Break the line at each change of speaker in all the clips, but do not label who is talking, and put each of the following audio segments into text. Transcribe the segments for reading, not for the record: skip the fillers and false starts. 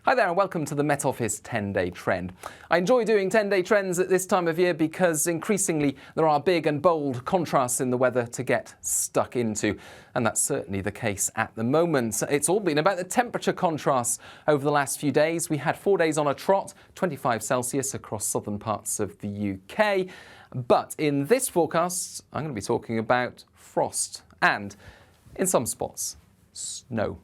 Hi there and welcome to the Met Office 10-day trend. I enjoy doing 10-day trends at this time of year because increasingly there are big and bold contrasts in the weather to get stuck into. And that's certainly the case at the moment. It's all been about the temperature contrasts over the last few days. We had 4 days on a trot, 25 Celsius across southern parts of the UK. But in this forecast, I'm going to be talking about frost and, in some spots, snow.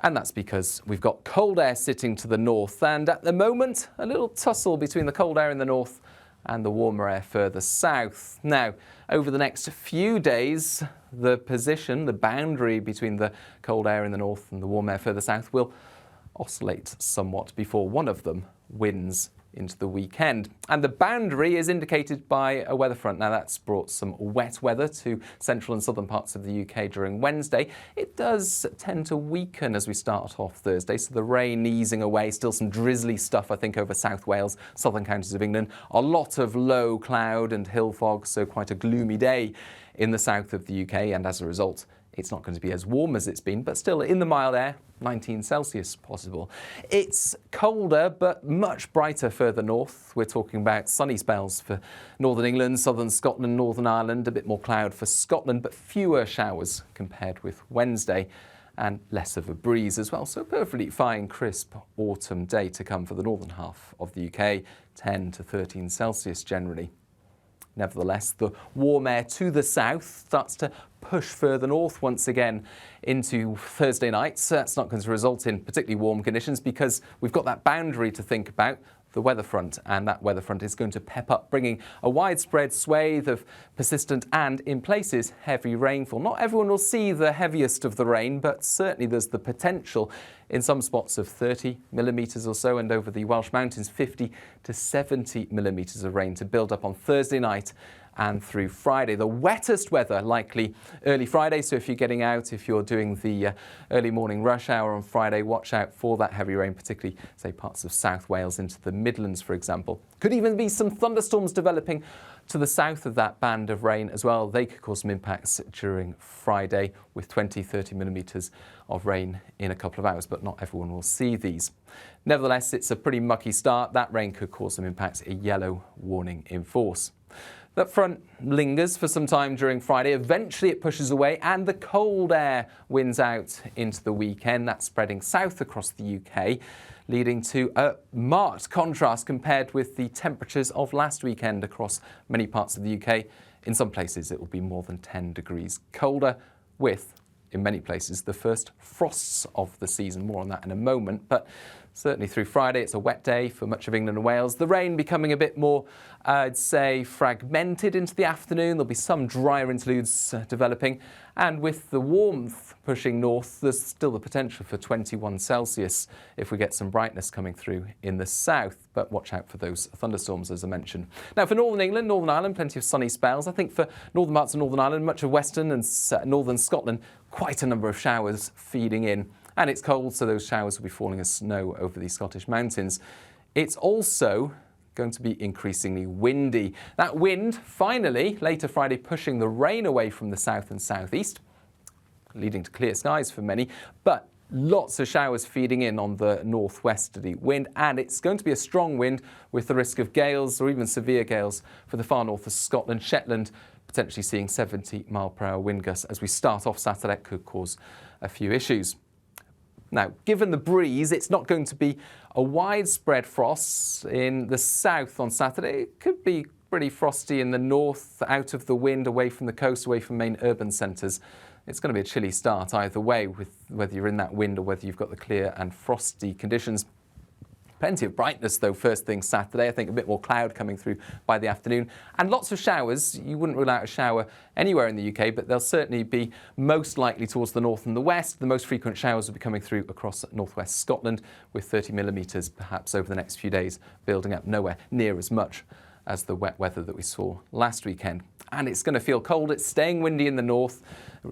And that's because we've got cold air sitting to the north, and at the moment, a little tussle between the cold air in the north and the warmer air further south. Now, over the next few days, the boundary between the cold air in the north and the warm air further south will oscillate somewhat before one of them wins into the weekend. And the boundary is indicated by a weather front. Now that's brought some wet weather to central and southern parts of the UK during Wednesday. It does tend to weaken as we start off Thursday, so the rain easing away, still some drizzly stuff I think over South Wales, southern counties of England. A lot of low cloud and hill fog, so quite a gloomy day in the south of the UK, and as a result it's not going to be as warm as it's been, but still in the mild air, 19 Celsius possible. It's colder, but much brighter further north. We're talking about sunny spells for northern England, southern Scotland, Northern Ireland, a bit more cloud for Scotland, but fewer showers compared with Wednesday, and less of a breeze as well. So a perfectly fine, crisp autumn day to come for the northern half of the UK, 10 to 13 Celsius generally. Nevertheless, the warm air to the south starts to push further north once again into Thursday night. So that's not going to result in particularly warm conditions because we've got that boundary to think about, the weather front, and that weather front is going to pep up, bringing a widespread swathe of persistent and, in places, heavy rainfall. Not everyone will see the heaviest of the rain, but certainly there's the potential in some spots of 30 millimetres or so, and over the Welsh mountains 50 to 70 millimetres of rain to build up on Thursday night and through Friday. The wettest weather likely early Friday, so if you're getting out, if you're doing the early morning rush hour on Friday, watch out for that heavy rain, particularly, say, parts of South Wales into the Midlands, for example. Could even be some thunderstorms developing to the south of that band of rain as well. They could cause some impacts during Friday with 20-30 millimetres of rain in a couple of hours, but not everyone will see these. Nevertheless, it's a pretty mucky start. That rain could cause some impacts, a yellow warning in force. That front lingers for some time during Friday. Eventually it pushes away and the cold air wins out into the weekend. That's spreading south across the UK, leading to a marked contrast compared with the temperatures of last weekend across many parts of the UK. In some places it will be more than 10 degrees colder, with, in many places, the first frosts of the season. More on that in a moment, but certainly through Friday it's a wet day for much of England and Wales. The rain becoming a bit more, I'd say, fragmented into the afternoon. There'll be some drier interludes developing, and with the warmth pushing north, there's still the potential for 21 Celsius if we get some brightness coming through in the south, but watch out for those thunderstorms as I mentioned. Now for northern England, Northern Ireland, plenty of sunny spells. I think for northern parts of Northern Ireland, much of western and northern Scotland, quite a number of showers feeding in. And it's cold, so those showers will be falling as snow over the Scottish mountains. It's also going to be increasingly windy. That wind, finally, later Friday, pushing the rain away from the south and southeast, leading to clear skies for many, but lots of showers feeding in on the northwesterly wind, and it's going to be a strong wind with the risk of gales or even severe gales for the far north of Scotland, Shetland, potentially seeing 70-mile-per-hour wind gusts as we start off Saturday. That could cause a few issues. Now, given the breeze, it's not going to be a widespread frost in the south on Saturday. It could be pretty frosty in the north, out of the wind, away from the coast, away from main urban centres. It's going to be a chilly start either way, with whether you're in that wind or whether you've got the clear and frosty conditions. Plenty of brightness, though, first thing Saturday. I think a bit more cloud coming through by the afternoon. And lots of showers. You wouldn't rule out a shower anywhere in the UK, but they'll certainly be most likely towards the north and the west. The most frequent showers will be coming through across northwest Scotland, with 30 millimetres perhaps over the next few days, building up nowhere near as much as the wet weather that we saw last weekend. And it's going to feel cold. It's staying windy in the north.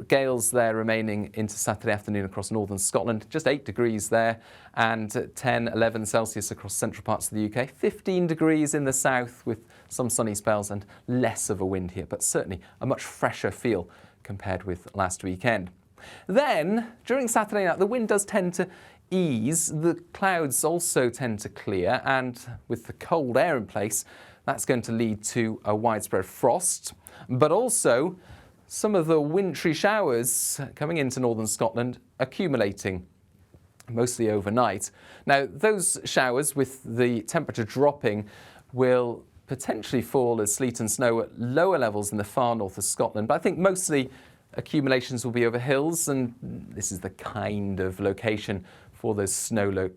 Gales there remaining into Saturday afternoon across northern Scotland. Just 8 degrees there, and 10, 11 Celsius across central parts of the UK. 15 degrees in the south with some sunny spells and less of a wind here, but certainly a much fresher feel compared with last weekend. Then, during Saturday night, the wind does tend to ease, the clouds also tend to clear, and with the cold air in place, that's going to lead to a widespread frost, but also some of the wintry showers coming into northern Scotland accumulating mostly overnight. Now, those showers, with the temperature dropping, will potentially fall as sleet and snow at lower levels in the far north of Scotland, but I think mostly accumulations will be over hills, and this is the kind of location for those snow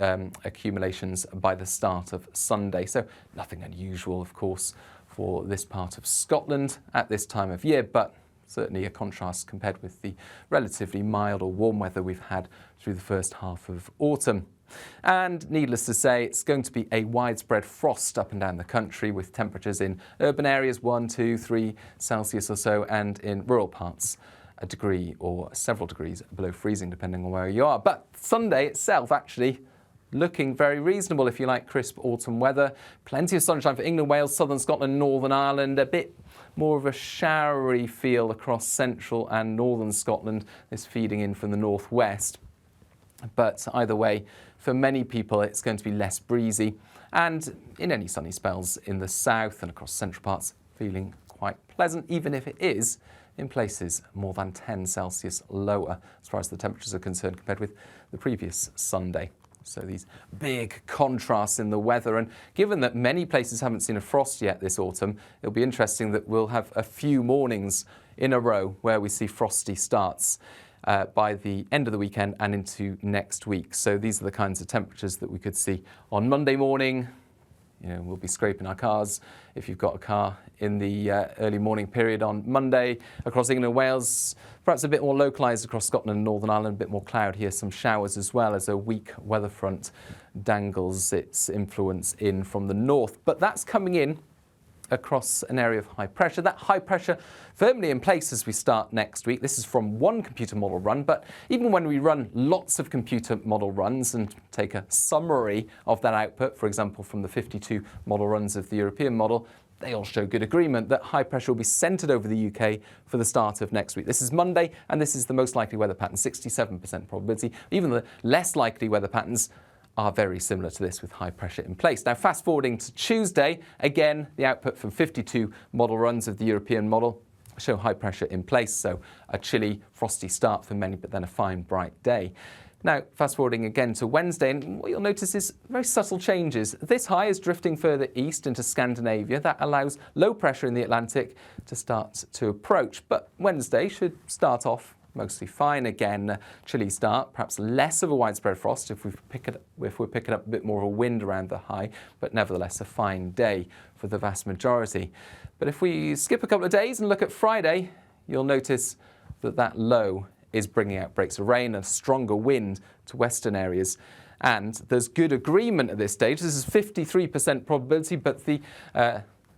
accumulations by the start of Sunday. So nothing unusual, of course, for this part of Scotland at this time of year, but certainly a contrast compared with the relatively mild or warm weather we've had through the first half of autumn. And needless to say, it's going to be a widespread frost up and down the country, with temperatures in urban areas 1, 2, 3 Celsius or so, and in rural parts a degree or several degrees below freezing, depending on where you are. But Sunday itself actually looking very reasonable if you like crisp autumn weather. Plenty of sunshine for England, Wales, southern Scotland, Northern Ireland. A bit more of a showery feel across central and northern Scotland, this feeding in from the northwest. But either way, for many people it's going to be less breezy, and in any sunny spells in the south and across central parts, feeling quite pleasant, even if it is in places more than 10 Celsius lower as far as the temperatures are concerned compared with the previous Sunday. So these big contrasts in the weather, and given that many places haven't seen a frost yet this autumn, it'll be interesting that we'll have a few mornings in a row where we see frosty starts by the end of the weekend and into next week. So these are the kinds of temperatures that we could see on Monday morning. You know, we'll be scraping our cars if you've got a car in the early morning period on Monday across England and Wales. Perhaps a bit more localised across Scotland and Northern Ireland, a bit more cloud here, some showers as well, as a weak weather front dangles its influence in from the north. But that's coming in across an area of high pressure. That high pressure firmly in place as we start next week. This is from one computer model run, but even when we run lots of computer model runs and take a summary of that output, for example, from the 52 model runs of the European model, they all show good agreement that high pressure will be centred over the UK for the start of next week. This is Monday, and this is the most likely weather pattern, 67% probability. Even the less likely weather patterns are very similar to this, with high pressure in place. Now, fast forwarding to Tuesday, again, the output from 52 model runs of the European model show high pressure in place, so a chilly, frosty start for many, but then a fine, bright day. Now, fast forwarding again to Wednesday, and what you'll notice is very subtle changes. This high is drifting further east into Scandinavia. That allows low pressure in the Atlantic to start to approach, but Wednesday should start off mostly fine again. Chilly start, perhaps less of a widespread frost if we're picking up a bit more of a wind around the high, but nevertheless a fine day for the vast majority. But if we skip a couple of days and look at Friday, you'll notice that that low is bringing out breaks of rain and a stronger wind to western areas. And there's good agreement at this stage. This is 53% probability, but the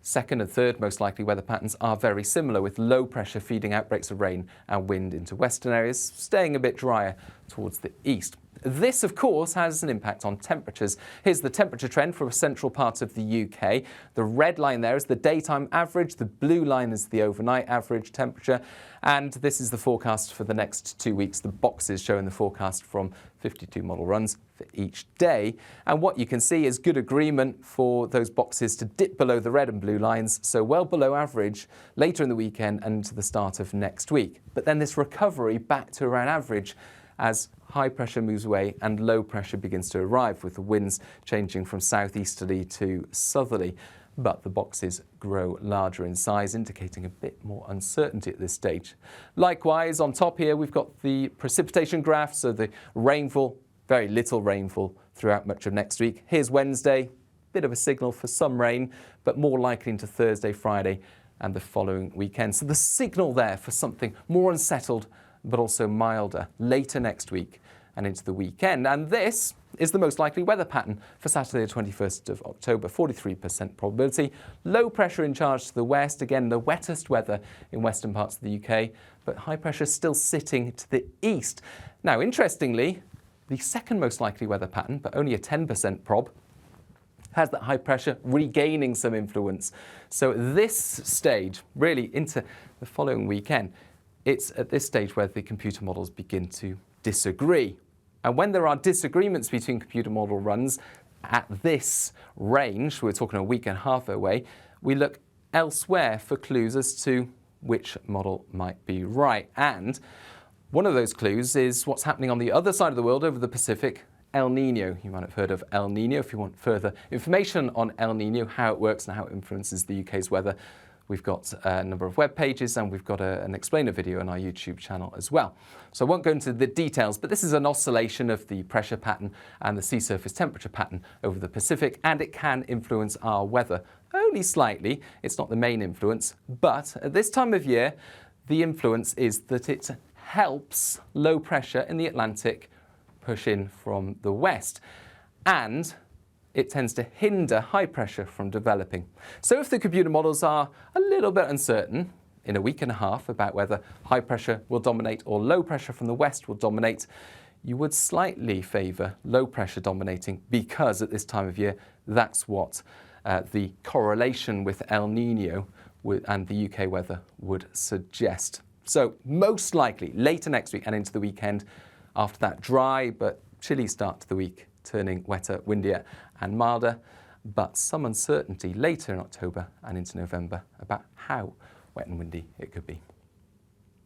second and third most likely weather patterns are very similar, with low pressure feeding outbreaks of rain and wind into western areas, staying a bit drier towards the east. This, of course, has an impact on temperatures. Here's the temperature trend for a central part of the UK. The red line there is the daytime average, the blue line is the overnight average temperature, and this is the forecast for the next 2 weeks. The boxes showing the forecast from 52 model runs for each day. And what you can see is good agreement for those boxes to dip below the red and blue lines, so well below average later in the weekend and to the start of next week. But then this recovery back to around average as high pressure moves away and low pressure begins to arrive, with the winds changing from southeasterly to southerly. But the boxes grow larger in size, indicating a bit more uncertainty at this stage. Likewise, on top here, we've got the precipitation graph, so the rainfall, very little rainfall throughout much of next week. Here's Wednesday, bit of a signal for some rain, but more likely into Thursday, Friday, and the following weekend. So the signal there for something more unsettled, but also milder later next week and into the weekend. And this is the most likely weather pattern for Saturday, the 21st of October, 43% probability. Low pressure in charge to the west, again, the wettest weather in western parts of the UK, but high pressure still sitting to the east. Now, interestingly, the second most likely weather pattern, but only a 10% prob, has that high pressure regaining some influence. So at this stage, really into the following weekend, it's at this stage where the computer models begin to disagree. And when there are disagreements between computer model runs at this range, we're talking a week and a half away, we look elsewhere for clues as to which model might be right. And one of those clues is what's happening on the other side of the world over the Pacific, El Nino. You might have heard of El Nino. If you want further information on El Nino, how it works and how it influences the UK's weather, we've got a number of web pages and we've got an explainer video on our YouTube channel as well. So I won't go into the details, but this is an oscillation of the pressure pattern and the sea surface temperature pattern over the Pacific, and it can influence our weather only slightly. It's not the main influence, but at this time of year, the influence is that it helps low pressure in the Atlantic push in from the west, and it tends to hinder high pressure from developing. So if the computer models are a little bit uncertain in a week and a half about whether high pressure will dominate or low pressure from the west will dominate, you would slightly favour low pressure dominating, because at this time of year, that's what the correlation with El Nino and the UK weather would suggest. So most likely later next week and into the weekend, after that dry but chilly start to the week, turning wetter, windier and milder, but some uncertainty later in October and into November about how wet and windy it could be.